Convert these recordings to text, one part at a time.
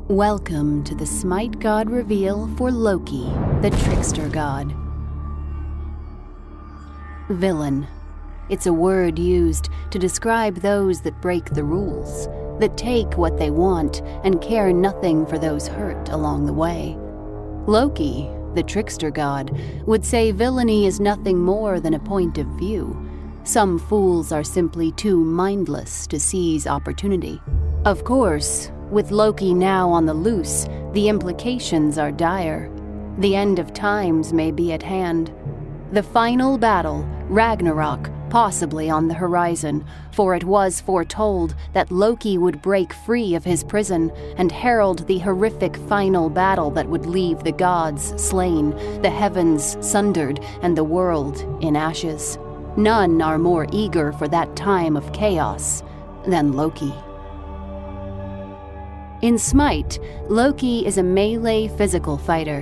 Welcome to the Smite God reveal for Loki, the Trickster God. Villain. It's a word used to describe those that break the rules, that take what they want and care nothing for those hurt along the way. Loki, the Trickster God, would say villainy is nothing more than a point of view. Some fools are simply too mindless to seize opportunity. Of course, with Loki now on the loose, the implications are dire. The end of times may be at hand. The final battle, Ragnarok, possibly on the horizon, for it was foretold that Loki would break free of his prison and herald the horrific final battle that would leave the gods slain, the heavens sundered, and the world in ashes. None are more eager for that time of chaos than Loki. In Smite, Loki is a melee physical fighter.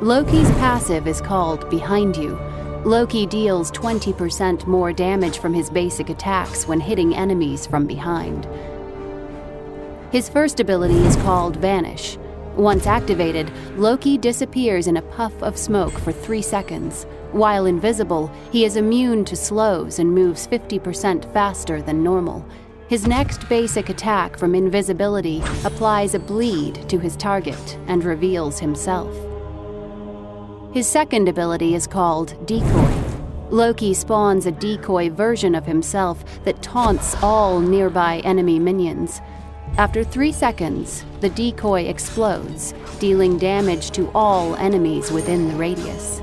Loki's passive is called Behind You. Loki deals 20% more damage from his basic attacks when hitting enemies from behind. His first ability is called Vanish. Once activated, Loki disappears in a puff of smoke for 3 seconds. While invisible, he is immune to slows and moves 50% faster than normal. His next basic attack from invisibility applies a bleed to his target and reveals himself. His second ability is called Decoy. Loki spawns a decoy version of himself that taunts all nearby enemy minions. After 3 seconds, the decoy explodes, dealing damage to all enemies within the radius.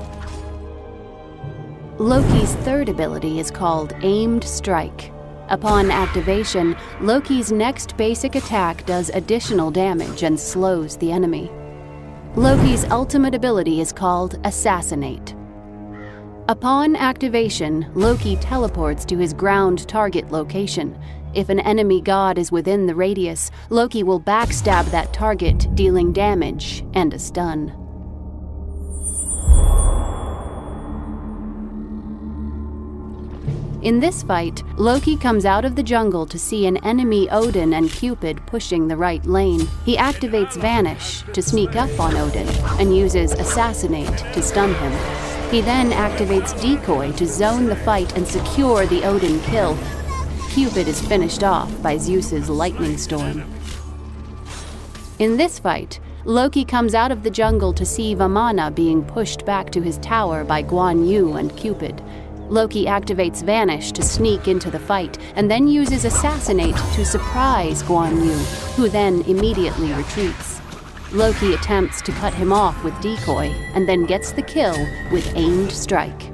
Loki's third ability is called Aimed Strike. Upon activation, Loki's next basic attack does additional damage and slows the enemy. Loki's ultimate ability is called Assassinate. Upon activation, Loki teleports to his ground target location. If an enemy god is within the radius, Loki will backstab that target, dealing damage and a stun. In this fight, Loki comes out of the jungle to see an enemy Odin and Cupid pushing the right lane. He activates Vanish to sneak up on Odin and uses Assassinate to stun him. He then activates Decoy to zone the fight and secure the Odin kill. Cupid is finished off by Zeus's lightning storm. In this fight, Loki comes out of the jungle to see Vamana being pushed back to his tower by Guan Yu and Cupid. Loki activates Vanish to sneak into the fight, and then uses Assassinate to surprise Guan Yu, who then immediately retreats. Loki attempts to cut him off with Decoy, and then gets the kill with Aimed Strike.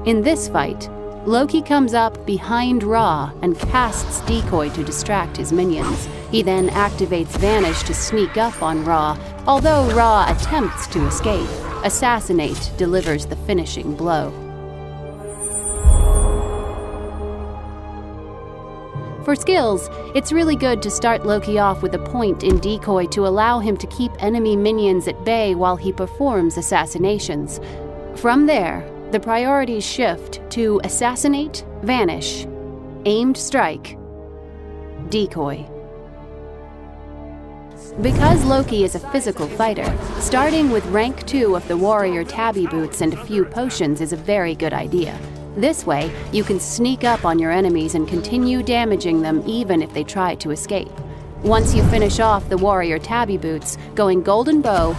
In this fight, Loki comes up behind Ra and casts Decoy to distract his minions. He then activates Vanish to sneak up on Ra. Although Ra attempts to escape, Assassinate delivers the finishing blow. For skills, it's really good to start Loki off with a point in Decoy to allow him to keep enemy minions at bay while he performs assassinations. From there, the priorities shift to Assassinate, Vanish, Aimed Strike, Decoy. Because Loki is a physical fighter, starting with rank 2 of the warrior tabby boots and a few potions is a very good idea. This way, you can sneak up on your enemies and continue damaging them even if they try to escape. Once you finish off the warrior tabby boots, going Golden Bow,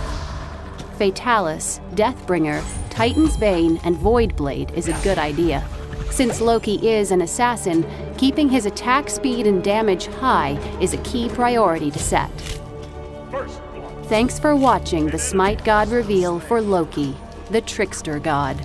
Fatalis, Deathbringer, Titan's Bane, and Voidblade is a good idea. Since Loki is an assassin, keeping his attack speed and damage high is a key priority to set. Thanks for watching the Smite God reveal for Loki, the Trickster God.